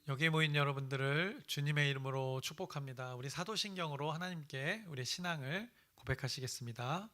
여기에 모인 여러분들을 주님의 이름으로 축복합니다. 우리 사도신경으로 하나님께 우리의 신앙을 고백하시겠습니다.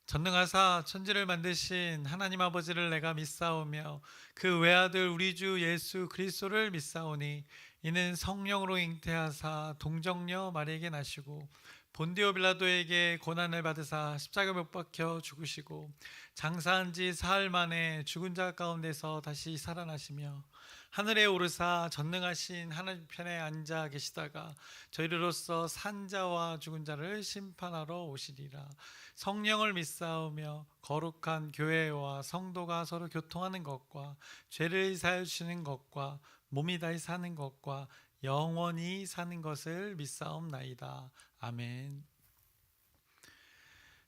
전능하사 천지를 만드신 하나님 아버지를 내가 믿사오며 그 외아들 우리 주 예수 그리스도를 믿사오니 이는 성령으로 잉태하사 동정녀 마리에게 나시고 본디오 빌라도에게 고난을 받으사 십자가 못 박혀 죽으시고 장사한 지 사흘 만에 죽은 자 가운데서 다시 살아나시며 하늘에 오르사 전능하신 하나님 편에 앉아 계시다가 저희로서 산자와 죽은 자를 심판하러 오시리라. 성령을 믿사오며 거룩한 교회와 성도가 서로 교통하는 것과 죄를 사하여 주시는 것과 몸이 다시 사는 것과 영원히 사는 것을 믿사옵나이다. 아멘.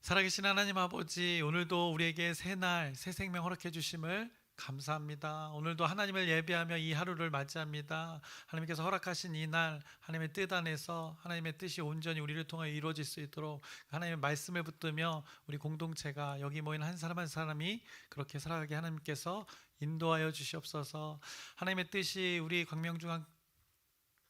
살아계신 하나님 아버지, 오늘도 우리에게 새 날, 새 생명 허락해 주심을 감사합니다. 오늘도 하나님을 예배하며 이 하루를 맞이합니다. 하나님께서 허락하신 이 날, 하나님의 뜻 안에서 하나님의 뜻이 온전히 우리를 통하여 이루어질 수 있도록 하나님의 말씀을 붙들며 우리 공동체가 여기 모인 한 사람 한 사람이 그렇게 살아가게 하나님께서 인도하여 주시옵소서. 하나님의 뜻이 우리 광명중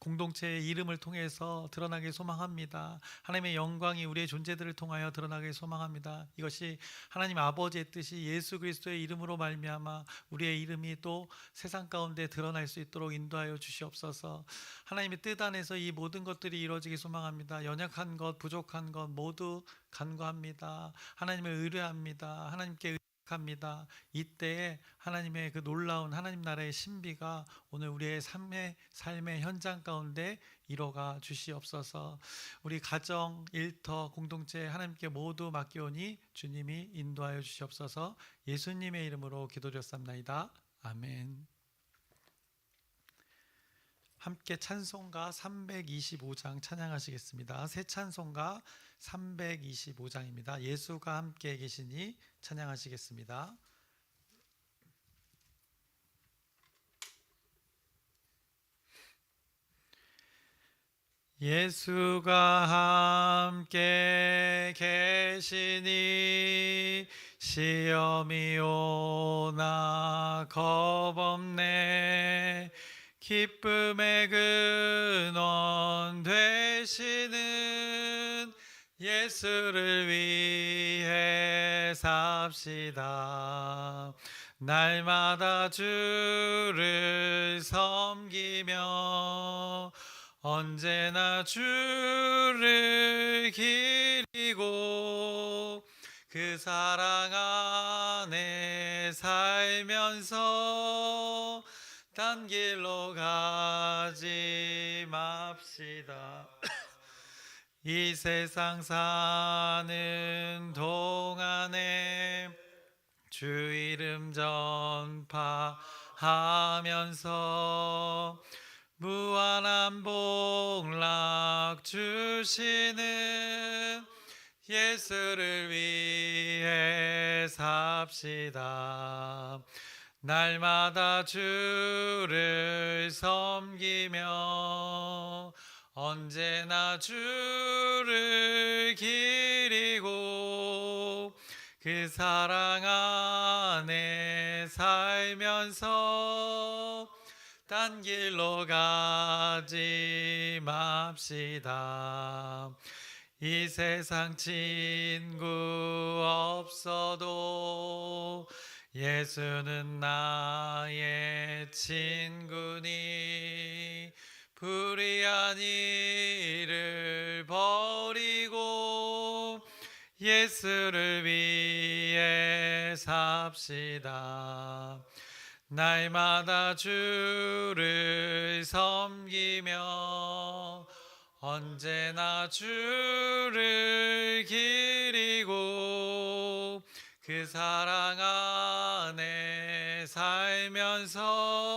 공동체의 이름을 통해서 드러나길 소망합니다. 하나님의 영광이 우리의 존재들을 통하여 드러나길 소망합니다. 이것이 하나님 아버지의 뜻이 예수 그리스도의 이름으로 말미암아 우리의 이름이 또 세상 가운데 드러날 수 있도록 인도하여 주시옵소서. 하나님의 뜻 안에서 이 모든 것들이 이루어지길 소망합니다. 연약한 것, 부족한 것 모두 간구합니다. 하나님을 의뢰합니다. 하나님께 합니다. 이때에 하나님의 그 놀라운 하나님 나라의 신비가 오늘 우리의 삶의 현장 가운데 이뤄가 주시옵소서. 우리 가정, 일터, 공동체 하나님께 모두 맡기오니 주님이 인도하여 주시옵소서. 예수님의 이름으로 기도드렸습니다. 아멘. 함께 찬송가 325장 찬양하시겠습니다. 새 찬송가 325장입니다. 예수가 함께 계시니 찬양하시겠습니다. 예수가 함께 계시니 시험이 오나 겁없네. 기쁨의 근원 되시는 예수를 위해 삽시다. 날마다 주를 섬기며 언제나 주를 기리고 그 사랑 안에 살면서 딴 길로 가지 맙시다. 이 세상 사는 동안에 주 이름 전파하면서 무한한 복락 주시는 예수를 위해 삽시다. 날마다 주를 섬기며 언제나 주를 기리고 그 사랑 안에 살면서 딴 길로 가지 맙시다. 이 세상 친구 없어도 예수는 나의 친구니 불의한 일을 버리고 예수를 위해 삽시다. 날마다 주를 섬기며 언제나 주를 기리고 그 사랑 안에 살면서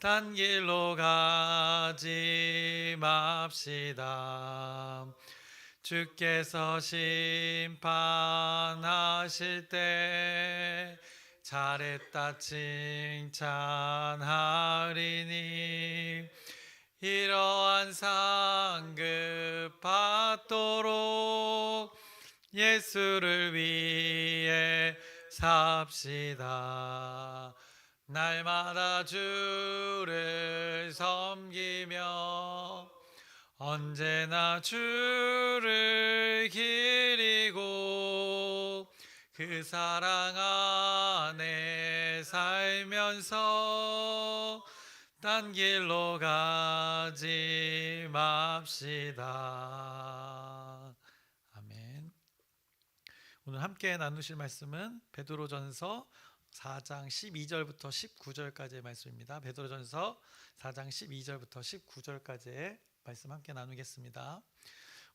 딴 길로 가지 맙시다. 주께서 심판하실 때 잘했다 칭찬하리니 이러한 상급 받도록 예수를 위해 삽시다. 날마다 주를 섬기며 언제나 주를 기리고 그 사랑 안에 살면서 딴 길로 가지 맙시다. 아멘. 오늘 함께 나누실 말씀은 베드로전서 4장 12절부터 19절까지의 말씀입니다. 베드로전서 4장 12절부터 19절까지의 말씀 함께 나누겠습니다.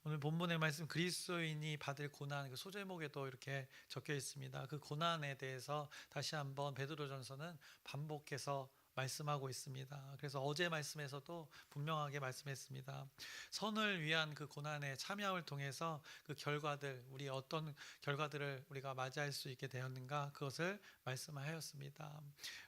오늘 본문의 말씀 그리스도인이 받을 고난, 그 소제목에도 이렇게 적혀 있습니다. 그 고난에 대해서 다시 한번 베드로전서는 반복해서 말씀하고 있습니다. 그래서 어제 말씀에서도 분명하게 말씀했습니다. 선을 위한 그 고난에 참여함을 통해서 그 결과들, 우리 어떤 결과들을 우리가 맞이할 수 있게 되었는가, 그것을 말씀하였습니다.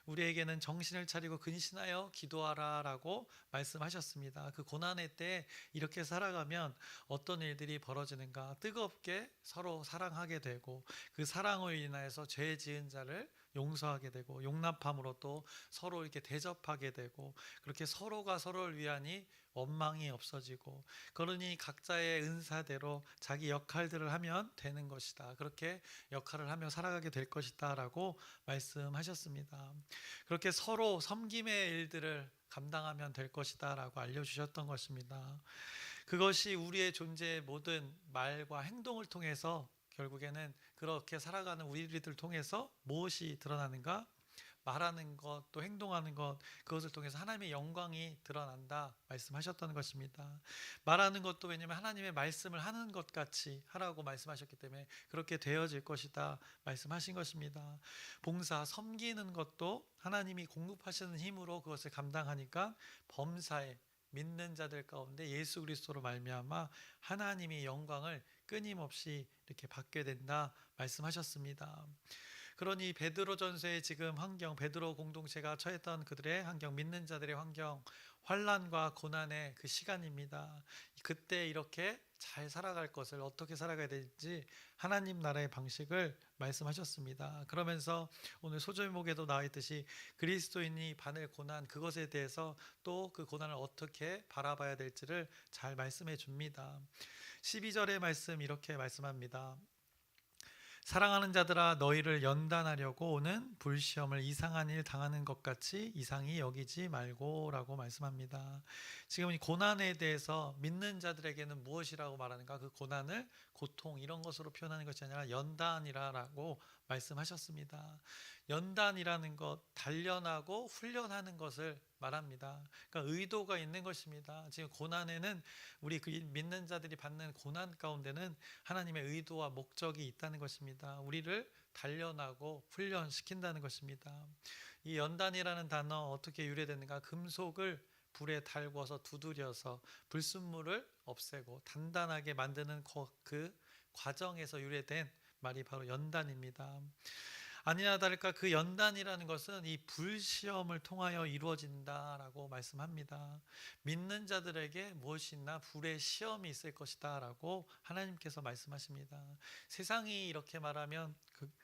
우리에게는 정신을 차리고 근신하여 기도하라라고 말씀하셨습니다. 그 고난의 때 이렇게 살아가면 어떤 일들이 벌어지는가, 뜨겁게 서로 사랑하게 되고 그 사랑으로 인하여서 죄 지은 자를 용서하게 되고 용납함으로 또 서로 이렇게 대접하게 되고 그렇게 서로가 서로를 위하니 원망이 없어지고 그러니 각자의 은사대로 자기 역할들을 하면 되는 것이다. 그렇게 역할을 하며 살아가게 될 것이다 라고 말씀하셨습니다. 그렇게 서로 섬김의 일들을 감당하면 될 것이다 라고 알려주셨던 것입니다. 그것이 우리의 존재의 모든 말과 행동을 통해서 결국에는 그렇게 살아가는 우리들 통해서 무엇이 드러나는가? 말하는 것, 또 행동하는 것, 그것을 통해서 하나님의 영광이 드러난다 말씀하셨던 것입니다. 말하는 것도 왜냐하면 하나님의 말씀을 하는 것 같이 하라고 말씀하셨기 때문에 그렇게 되어질 것이다 말씀하신 것입니다. 봉사, 섬기는 것도 하나님이 공급하시는 힘으로 그것을 감당하니까 범사에 믿는 자들 가운데 예수 그리스도로 말미암아 하나님의 영광을 끊임없이 이렇게 받게 된다 말씀하셨습니다. 그러니 베드로전서의 지금 환경, 베드로 공동체가 처했던 그들의 환경, 믿는 자들의 환경, 환난과 고난의 그 시간입니다. 그때 이렇게 잘 살아갈 것을 어떻게 살아가야 되는지 하나님 나라의 방식을 말씀하셨습니다. 그러면서 오늘 소절목에도 나와 있듯이 그리스도인이 받을 고난, 그것에 대해서 또 그 고난을 어떻게 바라봐야 될지를 잘 말씀해 줍니다. 12절의 말씀 이렇게 말씀합니다. 사랑하는 자들아 너희를 연단하려고 오는 불시험을 이상한 일 당하는 것 같이 이상히 여기지 말고 라고 말씀합니다. 지금 이 고난에 대해서 믿는 자들에게는 무엇이라고 말하는가? 그 고난을 고통 이런 것으로 표현하는 것이 아니라 연단이라고 말씀하셨습니다. 연단이라는 것, 단련하고 훈련하는 것을 말합니다. 그러니까 의도가 있는 것입니다. 지금 고난에는 우리 그 믿는 자들이 받는 고난 가운데는 하나님의 의도와 목적이 있다는 것입니다. 우리를 단련하고 훈련시킨다는 것입니다. 이 연단이라는 단어 어떻게 유래되는가? 금속을 불에 달궈서 두드려서 불순물을 없애고 단단하게 만드는 그 과정에서 유래된 말이 바로 연단입니다. 아니나 다를까 그 연단이라는 것은 이 불시험을 통하여 이루어진다라고 말씀합니다. 믿는 자들에게 무엇이 있나 불의 시험이 있을 것이다 라고 하나님께서 말씀하십니다. 세상이 이렇게 말하면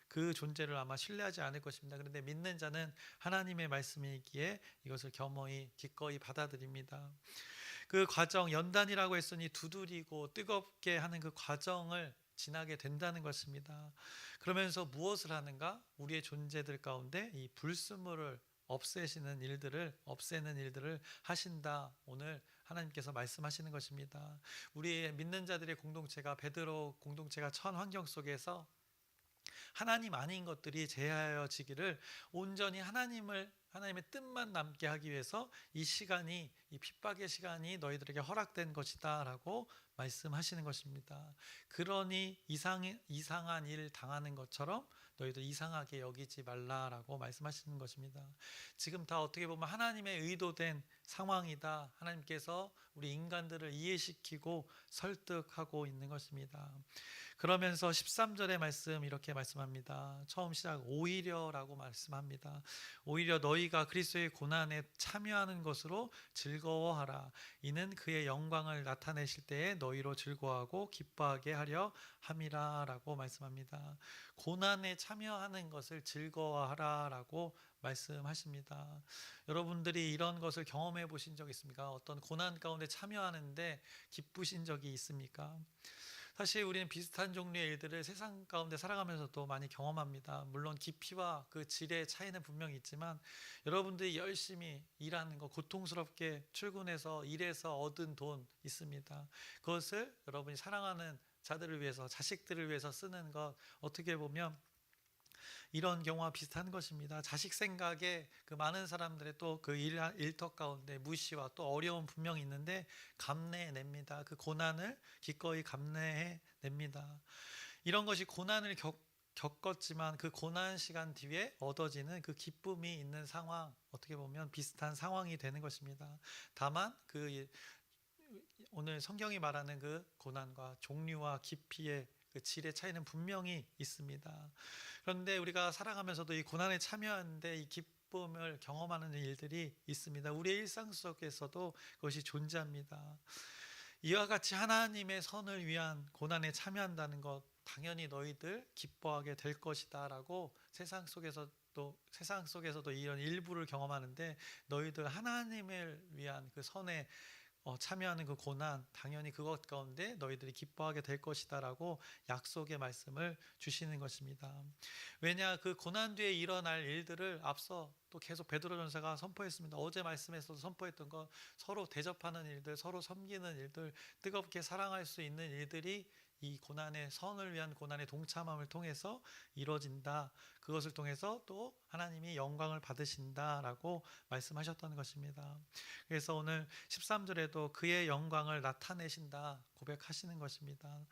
그 존재를 아마 신뢰하지 않을 것입니다. 그런데 믿는 자는 하나님의 말씀이기에 이것을 겸허히 기꺼이 받아들입니다. 그 과정, 연단이라고 했으니 두드리고 뜨겁게 하는 그 과정을 지나게 된다는 것입니다. 그러면서 무엇을 하는가? 우리의 존재들 가운데 이 불순물을 없애는 일들을 하신다. 오늘 하나님께서 말씀하시는 것입니다. 우리의 믿는 자들의 공동체가 베드로 공동체가 처한 환경 속에서 하나님 아닌 것들이 제하여지기를 온전히 하나님의 뜻만 남게 하기 위해서 이 시간이 이 핍박의 시간이 너희들에게 허락된 것이다 라고 말씀하시는 것입니다. 그러니 이상한 일 당하는 것처럼 너희도 이상하게 여기지 말라라고 말씀하시는 것입니다. 지금 다 어떻게 보면 하나님의 의도된 상황이다. 하나님께서 우리 인간들을 이해시키고 설득하고 있는 것입니다. 그러면서 13절의 말씀 이렇게 말씀합니다. 처음 시작 오히려라고 말씀합니다. 오히려 너희가 그리스도의 고난에 참여하는 것으로 즐거워하라. 이는 그의 영광을 나타내실 때에 너희로 즐거워하고 기뻐하게 하려 함이라 라고 말씀합니다. 고난에 참여하는 것을 즐거워하라 라고 말씀하십니다. 여러분들이 이런 것을 경험해 보신 적 있습니까? 어떤 고난 가운데 참여하는데 기쁘신 적이 있습니까? 사실 우리는 비슷한 종류의 일들을 세상 가운데 살아가면서도 많이 경험합니다. 물론 깊이와 그 질의 차이는 분명히 있지만 여러분들이 열심히 일하는 거, 고통스럽게 출근해서 일해서 얻은 돈 있습니다. 그것을 여러분이 사랑하는 자들을 위해서, 자식들을 위해서 쓰는 것, 어떻게 보면 이런 경우와 비슷한 것입니다. 자식 생각에 그 많은 사람들의 또 그 일터 가운데 무시와 또 어려움 분명히 있는데 감내해냅니다. 그 고난을 기꺼이 감내해냅니다. 이런 것이 고난을 겪었지만 그 고난 시간 뒤에 얻어지는 그 기쁨이 있는 상황, 어떻게 보면 비슷한 상황이 되는 것입니다. 다만 그 오늘 성경이 말하는 그 고난과 종류와 깊이의 그 질의 차이는 분명히 있습니다. 그런데 우리가 살아가면서도 이 고난에 참여하는데 이 기쁨을 경험하는 일들이 있습니다. 우리의 일상 속에서도 그것이 존재합니다. 이와 같이 하나님의 선을 위한 고난에 참여한다는 것, 당연히 너희들 기뻐하게 될 것이다라고 세상 속에서도 이런 일부를 경험하는데 너희들 하나님을 위한 그 선에 참여하는 그 고난, 당연히 그것 가운데 너희들이 기뻐하게 될 것이다라고 약속의 말씀을 주시는 것입니다. 왜냐, 그 고난 뒤에 일어날 일들을 앞서 또 계속 베드로전서가 선포했습니다. 어제 말씀에서도 선포했던 것, 서로 대접하는 일들, 서로 섬기는 일들, 뜨겁게 사랑할 수 있는 일들이 이 고난의 선을 위한 고난의 동참함을 통해서 이루어진다. 그것을 통해서 또 하나님이 영광을 받으신다라고 말씀하셨던 것입니다. 그래서 오늘 13절에도 그의 영광을 나타내신다 고백하시는 것입니다.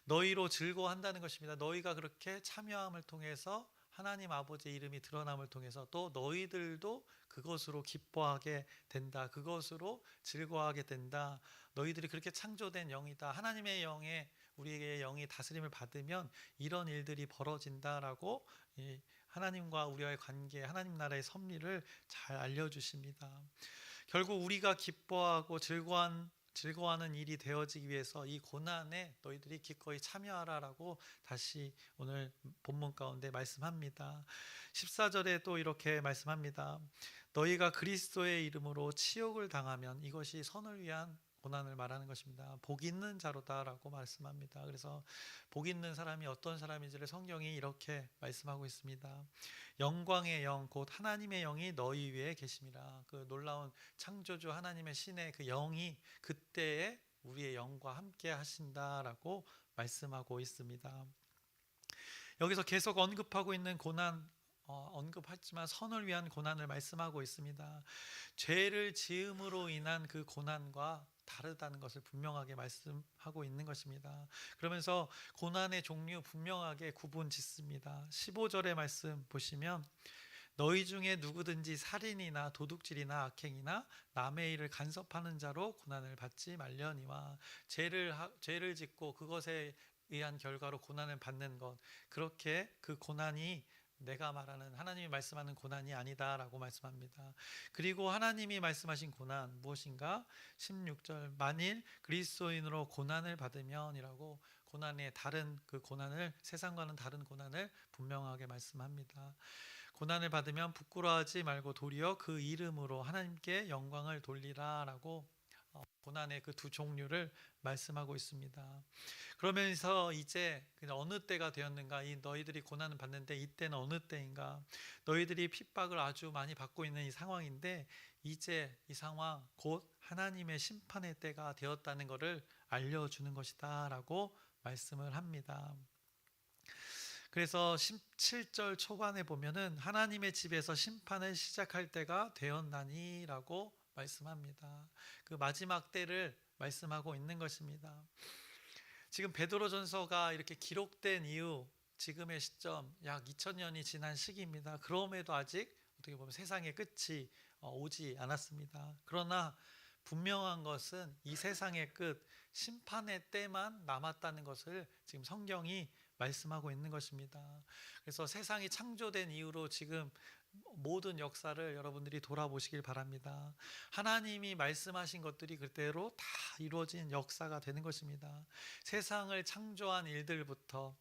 너희로 즐거워한다는 것입니다. 너희가 그렇게 참여함을 통해서 하나님 아버지의 이름이 드러남을 통해서 또 너희들도 그것으로 기뻐하게 된다. 그것으로 즐거워하게 된다. 너희들이 그렇게 창조된 영이다. 하나님의 영에 우리의 영이 다스림을 받으면 이런 일들이 벌어진다라고 하나님과 우리와의 관계, 하나님 나라의 섭리를 잘 알려주십니다. 결국 우리가 기뻐하고 즐거워하는 일이 되어지기 위해서 이 고난에 너희들이 기꺼이 참여하라라고 다시 오늘 본문 가운데 말씀합니다. 14절에 또 이렇게 말씀합니다. 너희가 그리스도의 이름으로 치욕을 당하면 이것이 선을 위한 고난을 말하는 것입니다. 복 있는 자로다라고 말씀합니다. 그래서 복 있는 사람이 어떤 사람인지를 성경이 이렇게 말씀하고 있습니다. 영광의 영 곧 하나님의 영이 너희 위에 계심이라. 그 놀라운 창조주 하나님의 신의 그 영이 그때에 우리의 영과 함께 하신다라고 말씀하고 있습니다. 여기서 계속 언급하고 있는 고난, 언급했지만 선을 위한 고난을 말씀하고 있습니다. 죄를 지음으로 인한 그 고난과 다르다는 것을 분명하게 말씀하고 있는 것입니다. 그러면서 고난의 종류 분명하게 구분 짓습니다. 15절의 말씀 보시면 너희 중에 누구든지 살인이나 도둑질이나 악행이나 남의 일을 간섭하는 자로 고난을 받지 말려니와 죄를 짓고 그것에 의한 결과로 고난을 받는 것, 그렇게 그 고난이 내가 말하는 하나님이 말씀하는 고난이 아니다라고 말씀합니다. 그리고 하나님이 말씀하신 고난 무엇인가? 16절 만일 그리스도인으로 고난을 받으면이라고 고난의 다른 그 고난을 세상과는 다른 고난을 분명하게 말씀합니다. 고난을 받으면 부끄러워하지 말고 도리어 그 이름으로 하나님께 영광을 돌리라라고 고난의 그 두 종류를 말씀하고 있습니다. 그러면서 이제 어느 때가 되었는가? 이 너희들이 고난을 받는데 이때는 어느 때인가? 너희들이 핍박을 아주 많이 받고 있는 이 상황인데 이제 이 상황 곧 하나님의 심판의 때가 되었다는 것을 알려주는 것이다라고 말씀을 합니다. 그래서 17절 초반에 보면은 하나님의 집에서 심판을 시작할 때가 되었나니라고 말씀합니다. 그 마지막 때를 말씀하고 있는 것입니다. 지금 베드로전서가 이렇게 기록된 이후 지금의 시점 약 2000년이 지난 시기입니다. 그럼에도 아직 어떻게 보면 세상의 끝이 오지 않았습니다. 그러나 분명한 것은 이 세상의 끝, 심판의 때만 남았다는 것을 지금 성경이 말씀하고 있는 것입니다. 그래서 세상이 창조된 이후로 지금 모든 역사를 여러분들이 돌아보시길 바랍니다. 하나님이 말씀하신 것들이 그대로 다 이루어진 역사가 되는 것입니다. 세상을 창조한 일들부터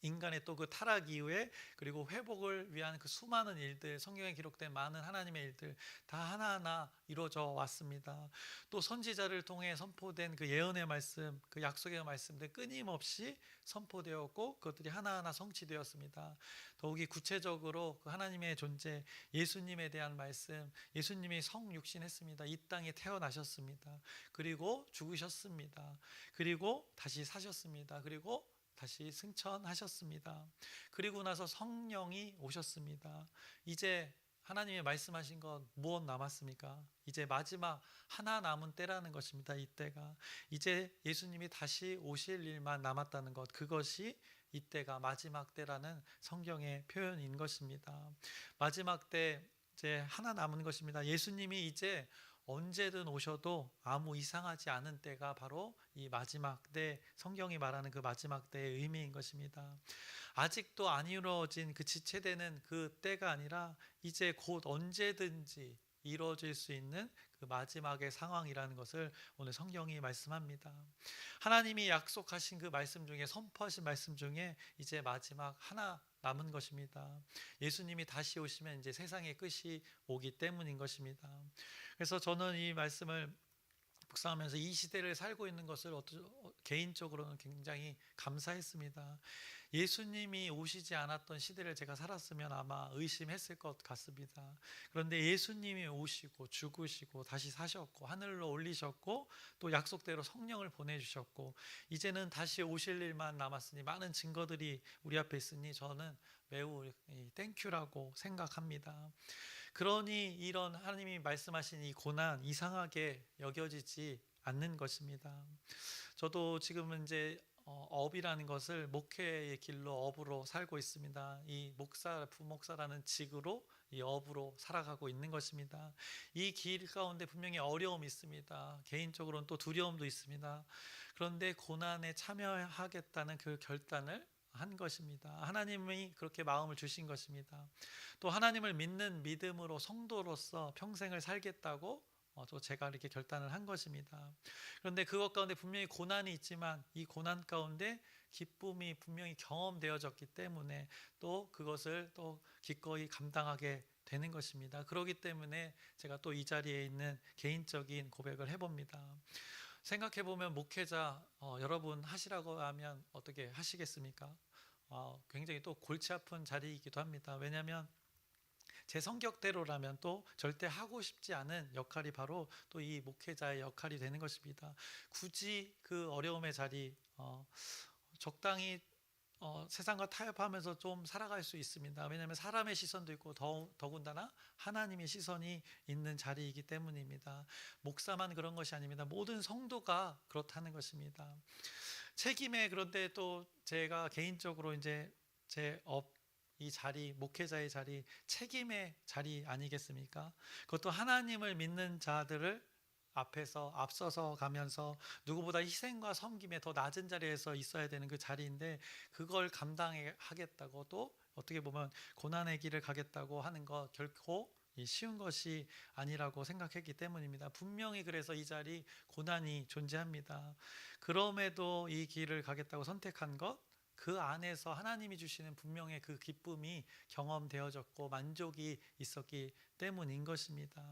인간의 또 그 타락 이후에 그리고 회복을 위한 그 수많은 일들, 성경에 기록된 많은 하나님의 일들 다 하나하나 이루어져 왔습니다. 또 선지자를 통해 선포된 그 예언의 말씀, 그 약속의 말씀들 끊임없이 선포되었고 그것들이 하나하나 성취되었습니다. 더욱이 구체적으로 그 하나님의 존재, 예수님에 대한 말씀, 예수님이 성육신했습니다. 이 땅에 태어나셨습니다. 그리고 죽으셨습니다. 그리고 다시 사셨습니다. 그리고 다시 승천하셨습니다. 그리고 나서 성령이 오셨습니다. 이제 하나님이 말씀하신 것 무엇 남았습니까? 이제 마지막 하나 남은 때라는 것입니다. 이때가 이제 예수님이 다시 오실 일만 남았다는 것, 그것이 이때가 마지막 때라는 성경의 표현인 것입니다. 마지막 때 이제 하나 남은 것입니다. 예수님이 이제 언제든 오셔도 아무 이상하지 않은 때가 바로 이 마지막 때, 성경이 말하는 그 마지막 때의 의미인 것입니다. 아직도 안 이루어진 그 지체되는 그 때가 아니라 이제 곧 언제든지 이루어질 수 있는 그 마지막의 상황이라는 것을 오늘 성경이 말씀합니다. 하나님이 약속하신 그 말씀 중에, 선포하신 말씀 중에 이제 마지막 하나 남은 것입니다. 예수님이 다시 오시면 이제 세상의 끝이 오기 때문인 것입니다. 그래서 저는 이 말씀을 묵상하면서 이 시대를 살고 있는 것을 개인적으로는 굉장히 감사했습니다. 예수님이 오시지 않았던 시대를 제가 살았으면 아마 의심했을 것 같습니다. 그런데 예수님이 오시고 죽으시고 다시 사셨고 하늘로 올리셨고 또 약속대로 성령을 보내주셨고 이제는 다시 오실 일만 남았으니 많은 증거들이 우리 앞에 있으니 저는 매우 땡큐라고 생각합니다. 그러니 이런 하나님이 말씀하신 이 고난 이상하게 여겨지지 않는 것입니다. 저도 지금은 이제 업이라는 것을 목회의 길로 업으로 살고 있습니다. 이 목사, 부목사라는 직으로 이 업으로 살아가고 있는 것입니다. 이 길 가운데 분명히 어려움이 있습니다. 개인적으로는 또 두려움도 있습니다. 그런데 고난에 참여하겠다는 그 결단을 한 것입니다. 하나님이 그렇게 마음을 주신 것입니다. 또 하나님을 믿는 믿음으로 성도로서 평생을 살겠다고 또 제가 이렇게 결단을 한 것입니다. 그런데 그것 가운데 분명히 고난이 있지만 이 고난 가운데 기쁨이 분명히 경험되어졌기 때문에 또 그것을 또 기꺼이 감당하게 되는 것입니다. 그렇기 때문에 제가 또 이 자리에 있는 개인적인 고백을 해봅니다. 생각해보면 목회자 여러분 하시라고 하면 어떻게 하시겠습니까? 굉장히 또 골치 아픈 자리이기도 합니다. 왜냐하면 제 성격대로라면 또 절대 하고 싶지 않은 역할이 바로 또 이 목회자의 역할이 되는 것입니다. 굳이 그 어려움의 자리 적당히 세상과 타협하면서 좀 살아갈 수 있습니다. 왜냐하면 사람의 시선도 있고 더군다나 하나님의 시선이 있는 자리이기 때문입니다. 목사만 그런 것이 아닙니다. 모든 성도가 그렇다는 것입니다. 책임에 그런데 또 제가 개인적으로 이제 이 자리, 목회자의 자리, 책임의 자리 아니겠습니까? 그것도 하나님을 믿는 자들을 앞에서 앞서서 가면서 누구보다 희생과 섬김에 더 낮은 자리에서 있어야 되는 그 자리인데 그걸 감당하겠다고 또 어떻게 보면 고난의 길을 가겠다고 하는 것 결코 쉬운 것이 아니라고 생각했기 때문입니다. 분명히 그래서 이 자리 고난이 존재합니다. 그럼에도 이 길을 가겠다고 선택한 것, 그 안에서 하나님이 주시는 분명의 그 기쁨이 경험되어졌고 만족이 있었기 때문인 것입니다.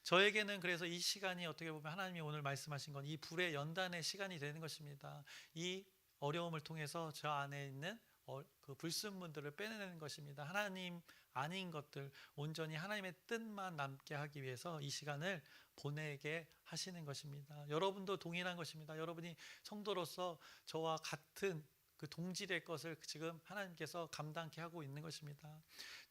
저에게는 그래서 이 시간이 어떻게 보면 하나님이 오늘 말씀하신 건 이 불의 연단의 시간이 되는 것입니다. 이 어려움을 통해서 저 안에 있는 그 불순물들을 빼내는 것입니다. 하나님 아닌 것들, 온전히 하나님의 뜻만 남게 하기 위해서 이 시간을 보내게 하시는 것입니다. 여러분도 동일한 것입니다. 여러분이 성도로서 저와 같은 그 동질의 것을 지금 하나님께서 감당케 하고 있는 것입니다.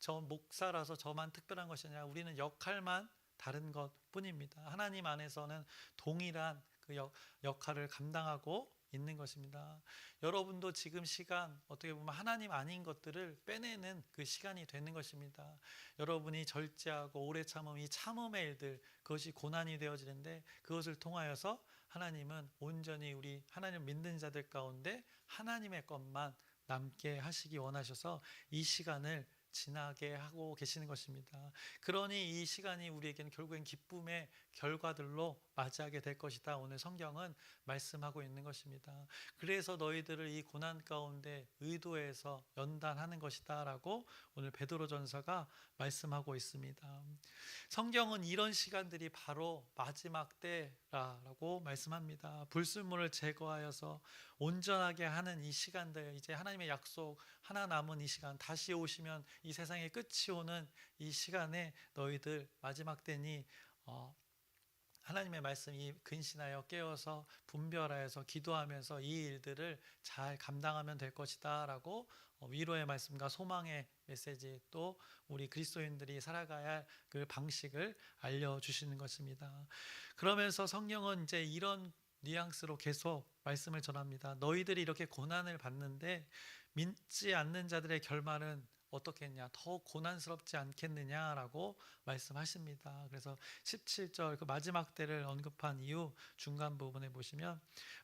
저 목사라서 저만 특별한 것이 아니라 우리는 역할만 다른 것 뿐입니다. 하나님 안에서는 동일한 그 역할을 감당하고 있는 것입니다. 여러분도 지금 시간 어떻게 보면 하나님 아닌 것들을 빼내는 그 시간이 되는 것입니다. 여러분이 절제하고 오래 참음 이 참음의 일들 그것이 고난이 되어지는데 그것을 통하여서 하나님은 온전히 우리 하나님 믿는 자들 가운데 하나님의 것만 남게 하시기 원하셔서 이 시간을 지나게 하고 계시는 것입니다. 그러니 이 시간이 우리에게는 결국엔 기쁨의 결과들로 맞이하게 될 것이다. 오늘 성경은 말씀하고 있는 것입니다. 그래서 너희들을 이 고난 가운데 의도해서 연단하는 것이다 라고 오늘 베드로전서가 말씀하고 있습니다. 성경은 이런 시간들이 바로 마지막 때라고 말씀합니다. 불순물을 제거하여서 온전하게 하는 이 시간들, 이제 하나님의 약속 하나 남은 이 시간, 다시 오시면 이 세상의 끝이 오는 이 시간에 너희들 마지막 때니 하나님의 말씀이 근신하여 깨어서 분별하여서 기도하면서 이 일들을 잘 감당하면 될 것이다 라고 위로의 말씀과 소망의 메시지, 또 우리 그리스도인들이 살아가야 할 그 방식을 알려주시는 것입니다. 그러면서 성령은 이제 이런 뉘앙스로 계속 말씀을 전합니다. 너희들이 이렇게 고난을 받는데 믿지 않는 자들의 결말은 어떻겠냐, 더 고난스럽지 않겠느냐라고 말씀하십니다. 그래서 17절 그 마지막 때를 언급한 이후 중간 부분에 보시면,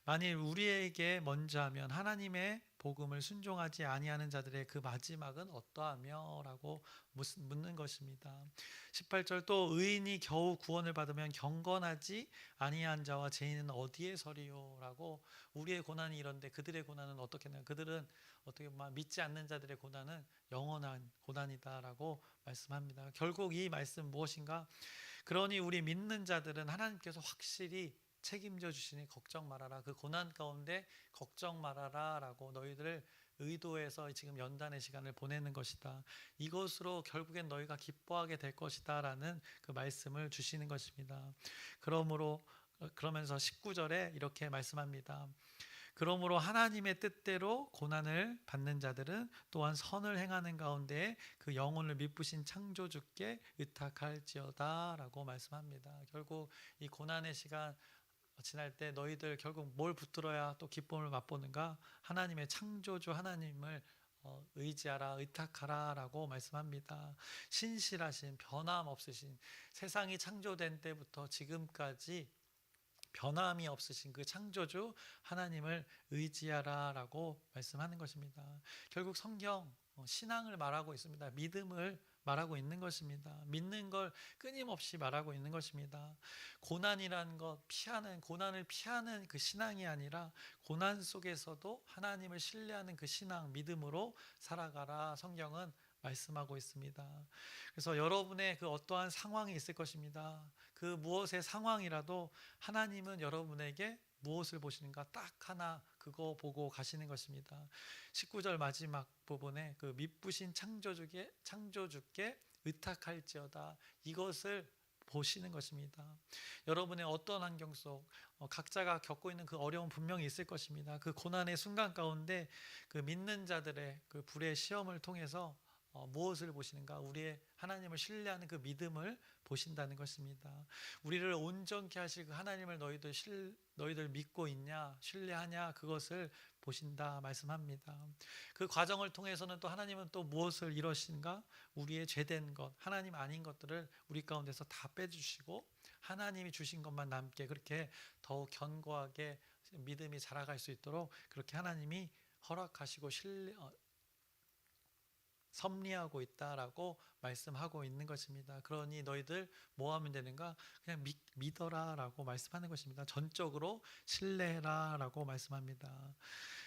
만일 우리에게 먼저 하면 하나님의 복음을 순종하지 아니하는 자들의 그 마지막은 어떠하며? 라고 묻는 것입니다. 18절 또 의인이 겨우 구원을 받으면 경건하지 아니한 자와 죄인은 어디에 서리요? 라고, 우리의 고난이 이런데 그들의 고난은 어떻겠냐? 그들은 어떻게 보면 믿지 않는 자들의 고난은 영원한 고난이다라고 말씀합니다. 결국 이 말씀 무엇인가? 그러니 우리 믿는 자들은 하나님께서 확실히 책임져 주시니 걱정 말아라. 그 고난 가운데 걱정 말아라 라고 너희들을 의도해서 지금 연단의 시간을 보내는 것이다. 이것으로 결국엔 너희가 기뻐하게 될 것이다 라는 그 말씀을 주시는 것입니다. 그러면서 19절에 이렇게 말씀합니다. 그러므로 하나님의 뜻대로 고난을 받는 자들은 또한 선을 행하는 가운데 그 영혼을 미쁘신 창조주께 의탁할지어다 라고 말씀합니다. 결국 이 고난의 시간 지날 때 너희들 결국 뭘 붙들어야 또 기쁨을 맛보는가? 하나님의 창조주 하나님을 의지하라, 의탁하라 라고 말씀합니다. 신실하신, 변함없으신, 세상이 창조된 때부터 지금까지 변함이 없으신 그 창조주 하나님을 의지하라 라고 말씀하는 것입니다. 결국 성경 신앙을 말하고 있습니다. 믿음을 말하고 있는 것입니다. 믿는 걸 끊임없이 말하고 있는 것입니다. 고난이라는 것, 고난을 피하는 그 신앙이 아니라 고난 속에서도 하나님을 신뢰하는 그 신앙, 믿음으로 살아가라 성경은 말씀하고 있습니다. 그래서 여러분의 그 어떠한 상황이 있을 것입니다. 그 무엇의 상황이라도 하나님은 여러분에게 무엇을 보시는가 딱 하나 그거 보고 가시는 것입니다. 19절 마지막 부분에 그 미쁘신 창조주께 의탁할지어다, 이것을 보시는 것입니다. 여러분의 어떤 환경 속 각자가 겪고 있는 그 어려움 분명히 있을 것입니다. 그 고난의 순간 가운데 그 믿는 자들의 그 불의 시험을 통해서 무엇을 보시는가? 우리의 하나님을 신뢰하는 그 믿음을 보신다는 것입니다. 우리를 온전케 하실 그 하나님을 너희들 믿고 있냐, 신뢰하냐, 그것을 보신다 말씀합니다. 그 과정을 통해서는 또 하나님은 또 무엇을 이루신가? 우리의 죄된 것, 하나님 아닌 것들을 우리 가운데서 다 빼주시고 하나님이 주신 것만 남게, 그렇게 더욱 견고하게 믿음이 자라갈 수 있도록 그렇게 하나님이 허락하시고 섭리하고 있다라고 말씀하고 있는 것입니다. 그러니 너희들 뭐 하면 되는가? 그냥 믿어라 라고 말씀하는 것입니다. 전적으로 신뢰해라 라고 말씀합니다.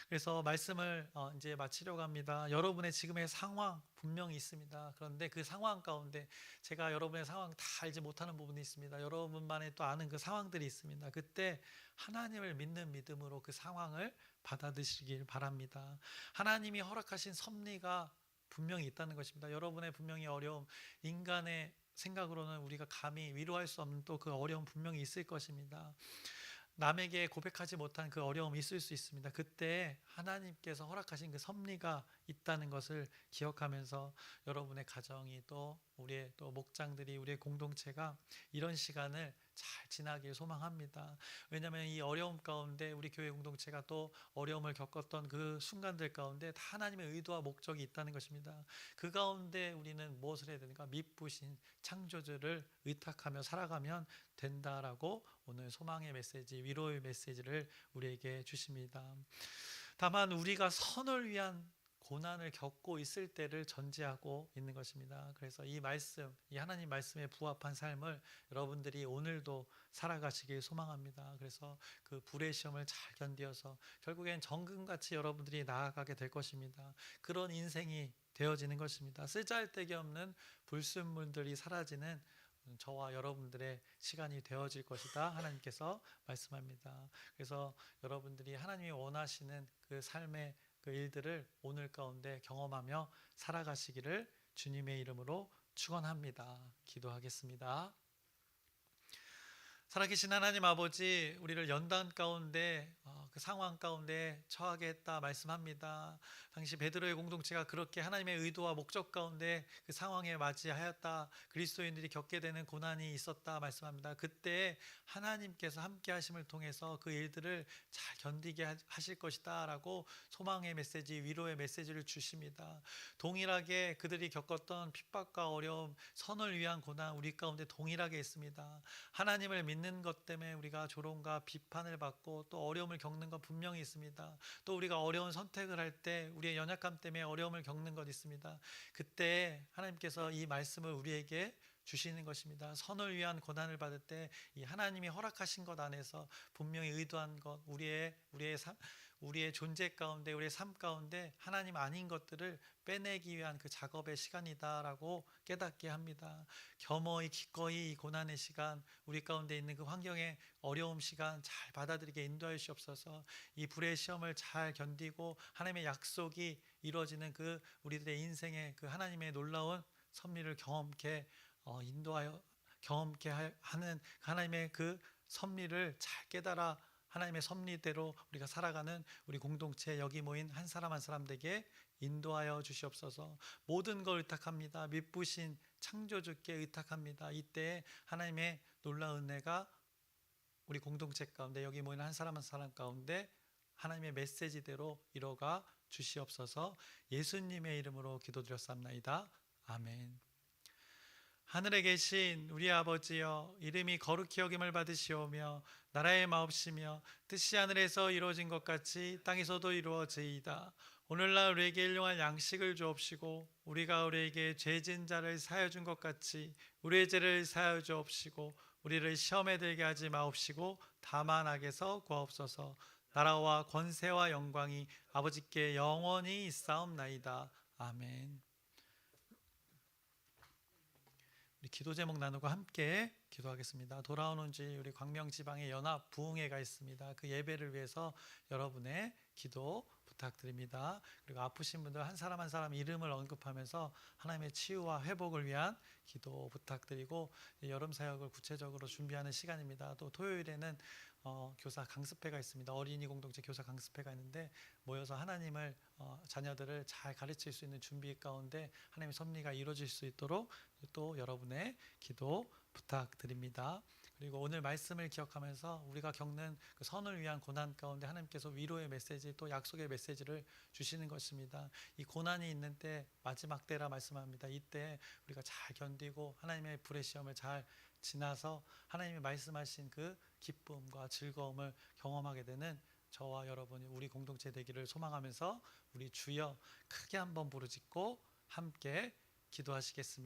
그래서 말씀을 이제 마치려고 합니다. 여러분의 지금의 상황 분명히 있습니다. 그런데 그 상황 가운데 제가 여러분의 상황 다 알지 못하는 부분이 있습니다. 여러분만의 또 아는 그 상황들이 있습니다. 그때 하나님을 믿는 믿음으로 그 상황을 받아들이시길 바랍니다. 하나님이 허락하신 섭리가 분명히 있다는 것입니다. 여러분의 분명히 어려움, 인간의 생각으로는 우리가 감히 위로할 수 없는 또 그 어려움 분명히 있을 것입니다. 남에게 고백하지 못한 그 어려움이 있을 수 있습니다. 그때 하나님께서 허락하신 그 섭리가 있다는 것을 기억하면서 여러분의 가정이, 또 우리의 또 목장들이, 우리의 공동체가 이런 시간을 잘 지나길 소망합니다. 왜냐하면 이 어려움 가운데 우리 교회 공동체가 또 어려움을 겪었던 그 순간들 가운데 다 하나님의 의도와 목적이 있다는 것입니다. 그 가운데 우리는 무엇을 해야 되는가? 미쁘신 창조주를 의탁하며 살아가면 된다라고 오늘 소망의 메시지, 위로의 메시지를 우리에게 주십니다. 다만 우리가 선을 위한 고난을 겪고 있을 때를 전제하고 있는 것입니다. 그래서 이 말씀, 이 하나님 말씀에 부합한 삶을 여러분들이 오늘도 살아가시길 소망합니다. 그래서 그 불의 시험을 잘 견디어서 결국엔 정금같이 여러분들이 나아가게 될 것입니다. 그런 인생이 되어지는 것입니다. 쓰잘데기 없는 불순물들이 사라지는 저와 여러분들의 시간이 되어질 것이다 하나님께서 말씀합니다. 그래서 여러분들이 하나님이 원하시는 그 삶의 그 일들을 오늘 가운데 경험하며 살아가시기를 주님의 이름으로 축원합니다. 기도하겠습니다. 살아계신 하나님 아버지, 우리를 연단 가운데 그 상황 가운데 처하게 했다 말씀합니다. 당시 베드로의 공동체가 그렇게 하나님의 의도와 목적 가운데 그 상황에 맞이하였다. 그리스도인들이 겪게 되는 고난이 있었다 말씀합니다. 그때 하나님께서 함께 하심을 통해서 그 일들을 잘 견디게 하실 것이다 라고 소망의 메시지, 위로의 메시지를 주십니다. 동일하게 그들이 겪었던 핍박과 어려움, 선을 위한 고난 우리 가운데 동일하게 있습니다. 하나님을 믿는 것 때문에 우리가 조롱과 비판을 받고 또 어려움을 겪는 건 분명히 있습니다. 또 우리가 어려운 선택을 할 때 우리의 연약함 때문에 어려움을 겪는 것 있습니다. 그때 하나님께서 이 말씀을 우리에게 주시는 것입니다. 선을 위한 고난을 받을 때 이 하나님이 허락하신 것 안에서 분명히 의도한 것, 우리의 존재 가운데, 우리의 삶 가운데 하나님 아닌 것들을 빼내기 위한 그 작업의 시간이다라고 깨닫게 합니다. 겸허히 기꺼이 이 고난의 시간, 우리 가운데 있는 그 환경의 어려움 시간 잘 받아들이게 인도하여 주옵소서. 이 불의 시험을 잘 견디고 하나님의 약속이 이루어지는 그 우리들의 인생의 그 하나님의 놀라운 섭리를 인도하여 경험케 하는 하나님의 그 섭리를 잘 깨달아 하나님의 섭리대로 우리가 살아가는 우리 공동체 여기 모인 한 사람 한 사람에게 인도하여 주시옵소서. 모든 걸 의탁합니다. 미쁘신 창조주께 의탁합니다. 이때 하나님의 놀라운 은혜가 우리 공동체 가운데 여기 모인 한 사람 한 사람 가운데 하나님의 메시지대로 이뤄가 주시옵소서. 예수님의 이름으로 기도드렸사옵나이다. 아멘. 하늘에 계신 우리 아버지여, 이름이 거룩히 여김을 받으시오며 나라의 마옵시며 뜻이 하늘에서 이루어진 것 같이 땅에서도 이루어지이다. 오늘날 우리에게 일용할 양식을 주옵시고 우리가 우리에게 죄진 자를 사하여 준 것 같이 우리의 죄를 사하여 주옵시고 우리를 시험에 들게 하지 마옵시고 다만 악에서 구하옵소서. 나라와 권세와 영광이 아버지께 영원히 있사옵나이다. 아멘. 우리 기도 제목 나누고 함께 기도하겠습니다. 돌아오는 주일 우리 광명지방에 연합 부흥회가 있습니다. 그 예배를 위해서 여러분의 기도 부탁드립니다. 그리고 아프신 분들 한 사람 한 사람 이름을 언급하면서 하나님의 치유와 회복을 위한 기도 부탁드리고 여름 사역을 구체적으로 준비하는 시간입니다. 또 토요일에는 교사 강습회가 있습니다. 어린이 공동체 교사 강습회가 있는데 모여서 하나님을 자녀들을 잘 가르칠 수 있는 준비 가운데 하나님의 섭리가 이루어질 수 있도록 또 여러분의 기도 부탁드립니다. 그리고 오늘 말씀을 기억하면서 우리가 겪는 그 선을 위한 고난 가운데 하나님께서 위로의 메시지 또 약속의 메시지를 주시는 것입니다. 이 고난이 있는 때 마지막 때라 말씀합니다. 이때 우리가 잘 견디고 하나님의 불의 시험을 잘 지나서 하나님이 말씀하신 그 기쁨과 즐거움을 경험하게 되는 저와 여러분이 우리 공동체 되기를 소망하면서 우리 주여 크게 한번 부르짖고 함께 기도하시겠습니다.